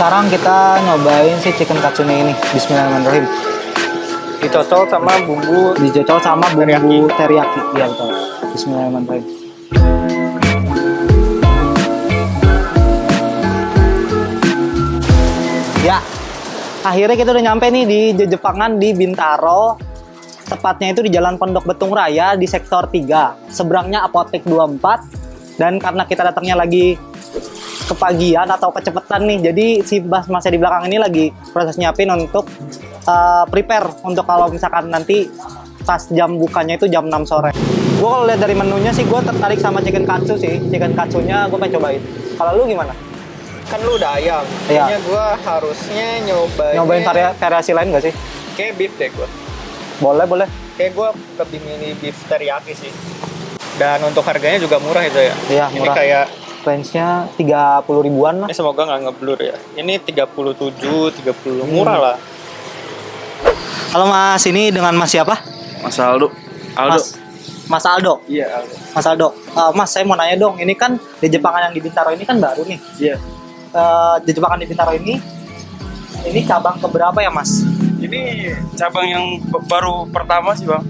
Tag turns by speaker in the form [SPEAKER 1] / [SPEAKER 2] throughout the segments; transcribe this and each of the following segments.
[SPEAKER 1] Sekarang kita nyobain si chicken katsunya ini. Bismillahirrahmanirrahim.
[SPEAKER 2] Dicocol sama bumbu
[SPEAKER 1] teriyaki. Iya betul. Bismillahirrahmanirrahim. Ya, akhirnya kita udah nyampe nih di Jepangan di Bintaro. Tepatnya itu di Jalan Pondok Betung Raya di sektor 3. Seberangnya Apotek 24. Dan karena kita datangnya lagi kepagian atau kecepatan nih, jadi si Mas di belakang ini lagi proses nyiapin untuk prepare untuk kalau misalkan nanti pas jam bukanya itu jam 6 sore. Gue kalau lihat dari menunya sih gue tertarik sama chicken katsu sih. Chicken katsunya gue pengen cobain. Kalau lu gimana?
[SPEAKER 2] kan lu udah ayam.
[SPEAKER 1] Iya.
[SPEAKER 2] Kayaknya gua harusnya
[SPEAKER 1] Nyobain variasi lain gak sih?
[SPEAKER 2] Kayak beef deh gua.
[SPEAKER 1] Boleh.
[SPEAKER 2] Kayak gua lebih milih beef teriyaki sih. Dan untuk harganya juga murah itu ya.
[SPEAKER 1] Iya,
[SPEAKER 2] Ini
[SPEAKER 1] murah.
[SPEAKER 2] kayak
[SPEAKER 1] Range-nya 30 ribuan lah.
[SPEAKER 2] semoga nggak ngeblur ya. Ini 37, 30 murah lah.
[SPEAKER 1] Halo Mas, ini dengan Mas siapa?
[SPEAKER 3] Mas Aldo.
[SPEAKER 1] Mas Aldo.
[SPEAKER 2] Iya, Aldo.
[SPEAKER 1] Mas Aldo. Mas, saya mau nanya dong. Ini kan di Jepangan yang di Bintaro ini kan baru nih.
[SPEAKER 2] Iya.
[SPEAKER 1] Di Jepangan di Bintaro ini cabang keberapa ya Mas?
[SPEAKER 3] Ini cabang yang baru pertama sih bang.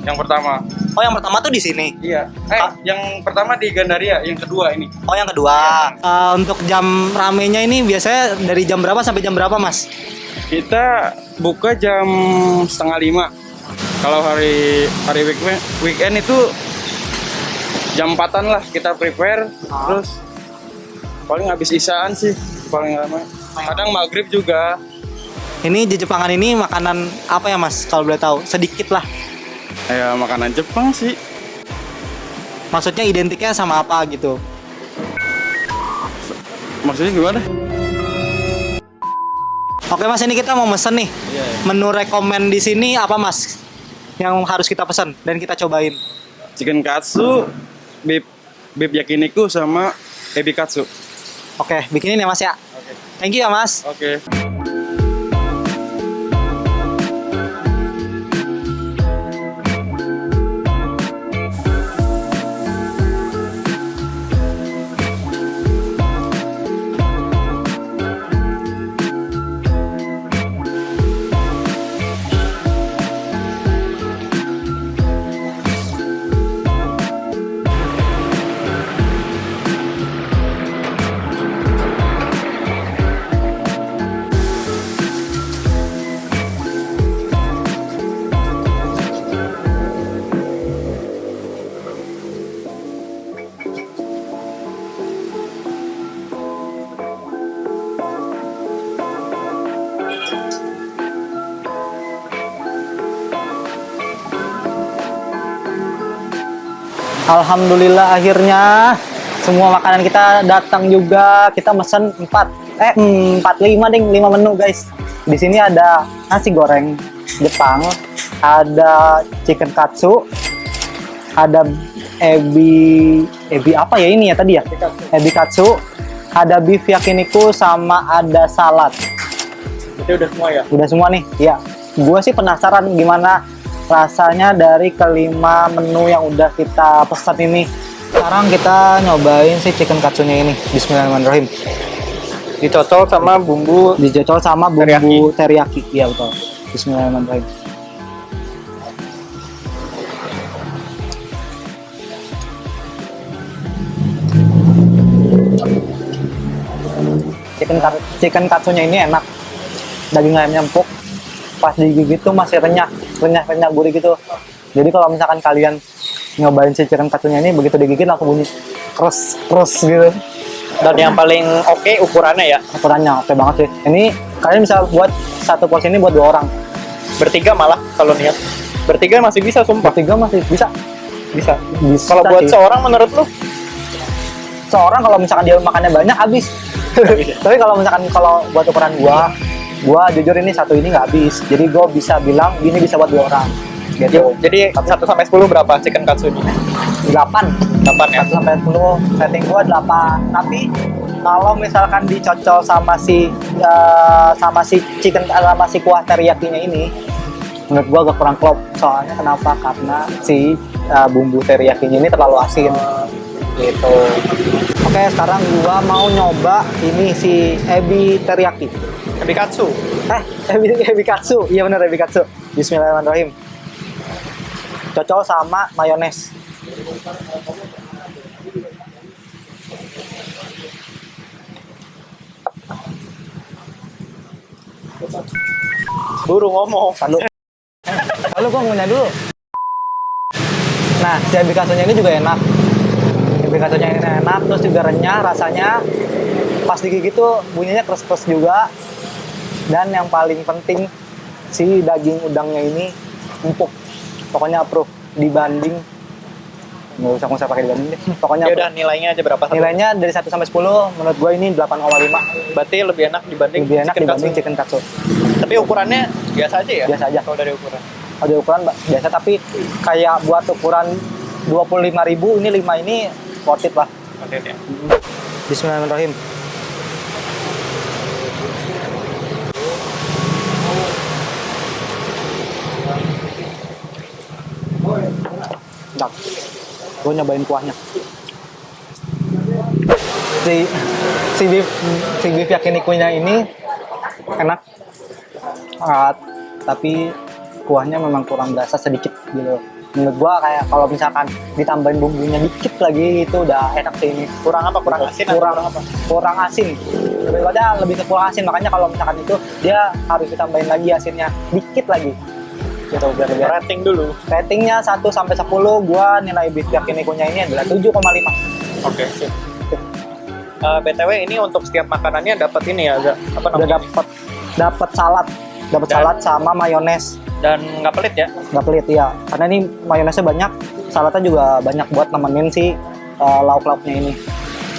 [SPEAKER 3] Yang pertama.
[SPEAKER 1] Oh, yang pertama tuh di sini.
[SPEAKER 3] Iya. Yang pertama di Gandaria, yang kedua ini.
[SPEAKER 1] Oh, yang kedua. Untuk jam ramenya ini biasanya dari jam berapa sampai jam berapa Mas?
[SPEAKER 3] Kita buka jam 4:30. Kalau hari weekend itu jam 4-an lah kita prepare. Terus paling habis isaan sih paling lama. Kadang maghrib juga.
[SPEAKER 1] Ini di Jepangan ini makanan apa ya Mas? Kalau boleh tahu, sedikit lah.
[SPEAKER 3] Ya makanan Jepang sih.
[SPEAKER 1] Maksudnya identiknya sama apa gitu?
[SPEAKER 3] Maksudnya gimana?
[SPEAKER 1] Oke Mas, ini kita mau mesen nih.
[SPEAKER 3] Iya.
[SPEAKER 1] Menu rekomen di sini apa Mas? Yang harus kita pesan dan kita cobain.
[SPEAKER 3] Chicken katsu, beef yakiniku sama ebi katsu.
[SPEAKER 1] Oke, bikinin ya Mas ya.
[SPEAKER 3] Oke.
[SPEAKER 1] Thank you ya Mas.
[SPEAKER 3] Oke.
[SPEAKER 1] Alhamdulillah akhirnya semua makanan kita datang juga. Kita mesen 5 menu guys. Di sini ada nasi goreng Jepang, ada chicken katsu, ada ebi apa ya ini ya tadi ya? Ebi katsu, ada beef yakiniku sama ada salad.
[SPEAKER 2] Itu udah semua ya?
[SPEAKER 1] Udah semua nih. Ya. Gue sih penasaran gimana rasanya dari kelima menu yang udah kita pesan ini. Sekarang kita nyobain si chicken katsunya ini. Bismillahirrahmanirrahim.
[SPEAKER 2] Dicocol sama bumbu
[SPEAKER 1] Teriyaki. Iya betul. Bismillahirrahmanirrahim. Chicken katsunya ini enak. Daging ayamnya empuk. Pas digigit tuh masih renyah gurih gitu. Jadi kalau misalkan kalian nyobain si chicken katsunya ini, begitu digigit langsung bunyi kres gitu.
[SPEAKER 2] Dan yang paling oke ukurannya ya.
[SPEAKER 1] Ukurannya oke banget sih. Ini kalian bisa buat satu porsi ini buat 2 orang.
[SPEAKER 2] Bertiga malah kalau niat. Bertiga masih bisa sumpah.
[SPEAKER 1] Bertiga masih bisa.
[SPEAKER 2] Bisa.
[SPEAKER 1] Bisa
[SPEAKER 2] Kalau buat
[SPEAKER 1] sih.
[SPEAKER 2] seorang menurut lu?
[SPEAKER 1] Seorang kalau misalkan dia makannya banyak habis. Tapi kalau buat ukuran gua jujur ini satu ini nggak habis. Jadi gua bisa bilang ini bisa buat 2 orang. Gitu.
[SPEAKER 2] Jadi 1 sampai 10 berapa chicken katsu ini?
[SPEAKER 1] 8.
[SPEAKER 2] 8 ya?
[SPEAKER 1] 1 sampai 10 rating gua 8. Tapi kalau misalkan dicocol sama si chicken sama si kuah teriyakinya ini, menurut gua agak kurang klop. Soalnya kenapa? Karena si bumbu teriyakinya ini terlalu asin. Gitu. Oke, sekarang gua mau nyoba ini si ebi teriyaki.
[SPEAKER 2] Ebi katsu.
[SPEAKER 1] Ebi katsu. Iya benar, ebi katsu. Bismillahirrahmanirrahim. Cocok sama mayones.
[SPEAKER 2] Buru ngomong.
[SPEAKER 1] Lalu gua ngunyah dulu. Nah, si ebi katsunya ini juga enak. Ebi katsunya ini enak, terus juga renyah rasanya. Pas digigit tuh bunyinya kres-kres juga. Dan yang paling penting si daging udangnya ini empuk. Pokoknya approve dibanding nggak usah pakai dibanding deh. Pokoknya
[SPEAKER 2] Ya udah nilainya aja berapa?
[SPEAKER 1] nilainya dari 1 sampai 10 menurut gue ini 8,5.
[SPEAKER 2] Berarti lebih enak dibanding
[SPEAKER 1] Lebih enak
[SPEAKER 2] chicken
[SPEAKER 1] dibanding
[SPEAKER 2] katsu.
[SPEAKER 1] chicken katsu.
[SPEAKER 2] Tapi ukurannya biasa aja ya?
[SPEAKER 1] Biasa aja.
[SPEAKER 2] Kalau dari ukuran.
[SPEAKER 1] Ada ukuran biasa tapi kayak buat ukuran 25.000 ini 5 ini worth it lah.
[SPEAKER 2] Oke ya.
[SPEAKER 1] Bismillahirrahmanirrahim. Bentar. Gue nyobain kuahnya. Si beef yakinikunya ini enak. Tapi kuahnya memang kurang berasa sedikit gitu. Menurut gua kayak kalau misalkan ditambahin bumbunya dikit lagi itu udah enak sih ini.
[SPEAKER 2] Kurang apa? Kurang asin?
[SPEAKER 1] Kurang
[SPEAKER 2] atau apa?
[SPEAKER 1] Kurang asin. Lebih ke kurang asin, makanya kalau misalkan itu dia harus ditambahin lagi asinnya dikit lagi. Gitu biar
[SPEAKER 2] Rating dulu.
[SPEAKER 1] ratingnya 1 sampai 10, gua nilai beef yakinikunya ini adalah 7,5.
[SPEAKER 2] Oke. Sip. BTW ini untuk setiap makanannya dapat ini ya, apa
[SPEAKER 1] Udah
[SPEAKER 2] namanya?
[SPEAKER 1] dapat salad. Dapat
[SPEAKER 2] Dan-
[SPEAKER 1] salad sama mayones.
[SPEAKER 2] Dan nggak pelit ya?
[SPEAKER 1] Nggak pelit ya. Karena ini mayonesnya banyak, saladnya juga banyak buat nemenin si lauk-lauknya ini.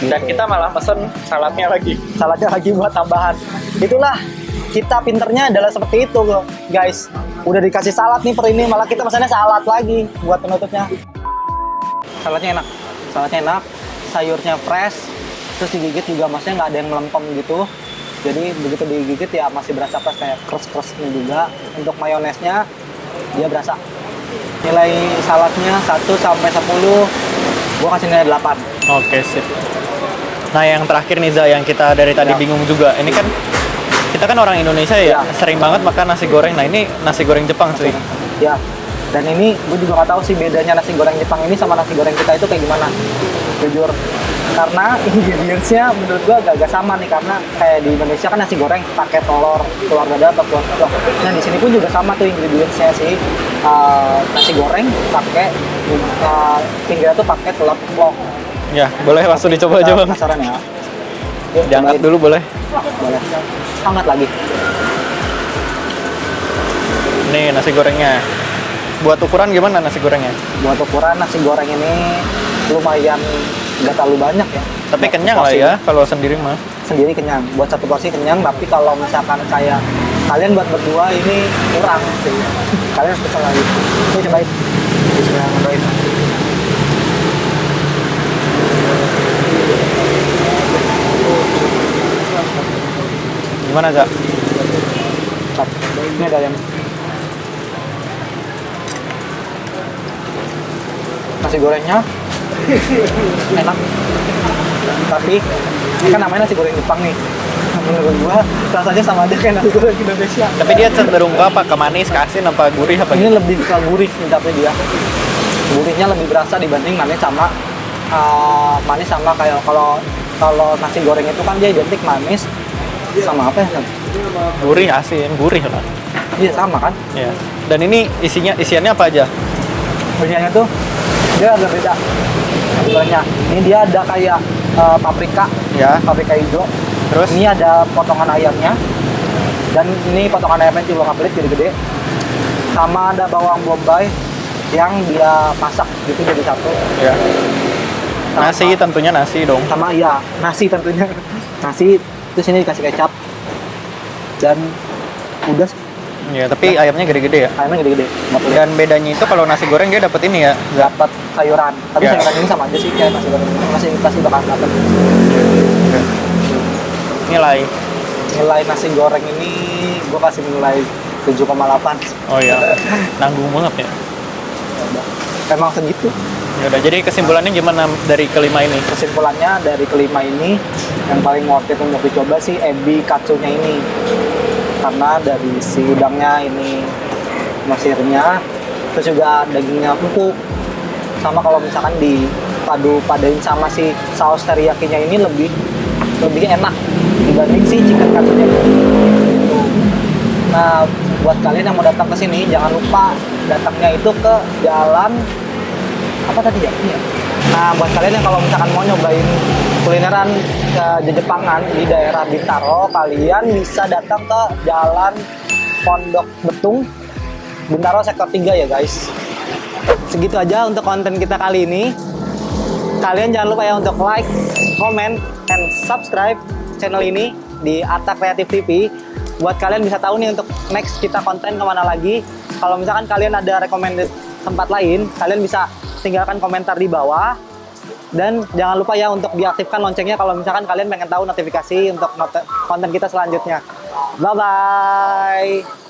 [SPEAKER 2] Dan
[SPEAKER 1] Gitu.
[SPEAKER 2] kita malah pesen saladnya lagi.
[SPEAKER 1] Saladnya lagi buat tambahan. Itulah kita pinternya adalah seperti itu guys. Udah dikasih salad nih per ini, malah kita pesannya salad lagi buat penutupnya. Saladnya enak, sayurnya fresh, terus digigit juga maksudnya nggak ada yang melempem gitu. Jadi begitu digigit ya masih berasa fresh kayak kres-kresnya juga. Untuk mayonesnya dia berasa. Nilai saladnya 1 sampai 10, gua kasih nilai 8.
[SPEAKER 2] Oke, sip. Nah, yang terakhir nih Za, yang kita dari tadi
[SPEAKER 1] Ya.
[SPEAKER 2] bingung juga. Ini kan kita kan orang Indonesia ya,
[SPEAKER 1] Ya.
[SPEAKER 2] sering banget makan nasi goreng. Nah, ini nasi goreng Jepang cuy.
[SPEAKER 1] Ya, dan ini gue juga nggak tahu sih bedanya nasi goreng Jepang ini sama nasi goreng kita itu kayak gimana. Jujur, karena ingredientsnya menurut gue agak sama nih, karena kayak di Indonesia kan nasi goreng pakai telur dadar atau telur ceplok. Nah di sini pun juga sama tuh ingredientsnya sih. Nasi goreng pakai pinggirnya tuh pakai telur ceplok.
[SPEAKER 2] Ya, boleh langsung dicoba aja, Bang.
[SPEAKER 1] Penasaran ya? Yuk,
[SPEAKER 2] Diangkat
[SPEAKER 1] cobain.
[SPEAKER 2] dulu boleh.
[SPEAKER 1] Boleh. Angkat lagi.
[SPEAKER 2] Nih nasi gorengnya. Buat ukuran gimana nasi gorengnya?
[SPEAKER 1] Buat ukuran nasi goreng ini lumayan nggak terlalu banyak ya.
[SPEAKER 2] Tapi
[SPEAKER 1] Buat
[SPEAKER 2] kenyang lah
[SPEAKER 1] porsi
[SPEAKER 2] ya kalau sendiri mah.
[SPEAKER 1] Sendiri kenyang. Buat satu porsi kenyang, tapi kalau misalkan kayak kalian buat berdua ini kurang sih. Kalian harus pesan lagi. Ini cobain. Bismillahirrahmanirrahim.
[SPEAKER 2] Gimana, Za?
[SPEAKER 1] Ini ada yang nasi gorengnya enak, tapi ini kan namanya nasi goreng Jepang nih. Menurut gua rasanya sama aja kayak nasi goreng Indonesia.
[SPEAKER 2] Tapi dia cenderung ke apa? Ke manis, ke asin, apa gurih apa
[SPEAKER 1] Ini
[SPEAKER 2] gitu?
[SPEAKER 1] lebih ke gurih nih, tapi dia gurihnya lebih berasa dibanding manis sama kayak kalau nasi goreng itu kan dia identik manis sama apa ya?
[SPEAKER 2] Gurih, asin, gurih lah.
[SPEAKER 1] Iya sama kan?
[SPEAKER 2] Ya. Dan ini isiannya apa aja?
[SPEAKER 1] Bumbunya tuh dia agak beda. Sebenarnya ini dia ada kayak paprika
[SPEAKER 2] Ya.
[SPEAKER 1] hijau.
[SPEAKER 2] Terus?
[SPEAKER 1] Ini ada potongan ayamnya, dan ini potongan ayamnya juga nggak pelit, gede-gede. Sama ada bawang bombay yang dia masak gitu jadi satu.
[SPEAKER 2] Ya. Nasi tentunya nasi dong.
[SPEAKER 1] Sama ya nasi tentunya. Nasi terus ini dikasih kecap dan udah sih.
[SPEAKER 2] Ya, tapi ayamnya gede-gede ya.
[SPEAKER 1] Ayamnya gede-gede. Nggak pelit.
[SPEAKER 2] Dan bedanya itu kalau nasi goreng dia dapat ini ya.
[SPEAKER 1] Dapat sayuran. Tapi
[SPEAKER 2] Ya.
[SPEAKER 1] sayuran ini sama aja sih kayak nasi goreng. Masih bakal dapat. Nilai nasi goreng ini gue kasih nilai 7,8.
[SPEAKER 2] Oh iya. Nanggung banget ya.
[SPEAKER 1] Emang segitu.
[SPEAKER 2] Yaudah, jadi kesimpulannya gimana dari kelima ini?
[SPEAKER 1] Kesimpulannya dari kelima ini yang paling worth it untuk dicoba sih ebi katsunya ini, karena dari si udangnya ini mesirnya, terus juga dagingnya empuk, sama kalau misalkan dipadu-padain sama si saus teriyakinya ini lebih enak dibanding si chicken katsunya ini. Gitu. Nah, buat kalian yang mau datang ke sini jangan lupa datangnya itu ke jalan apa tadi ya? Iya. Nah, buat kalian yang kalau misalkan mau nyobain kulineran ke Jepangan di daerah Bintaro, kalian bisa datang ke Jalan Pondok Betung, Bintaro sektor 3 ya guys. Segitu aja untuk konten kita kali ini. Kalian jangan lupa ya untuk like, comment, and subscribe channel ini di Arta Kreatif TV. Buat kalian bisa tahu nih untuk next kita konten kemana lagi. Kalau misalkan kalian ada recommended tempat lain, kalian bisa tinggalkan komentar di bawah. Dan jangan lupa ya untuk diaktifkan loncengnya kalau misalkan kalian pengen tahu notifikasi untuk konten kita selanjutnya. Bye-bye!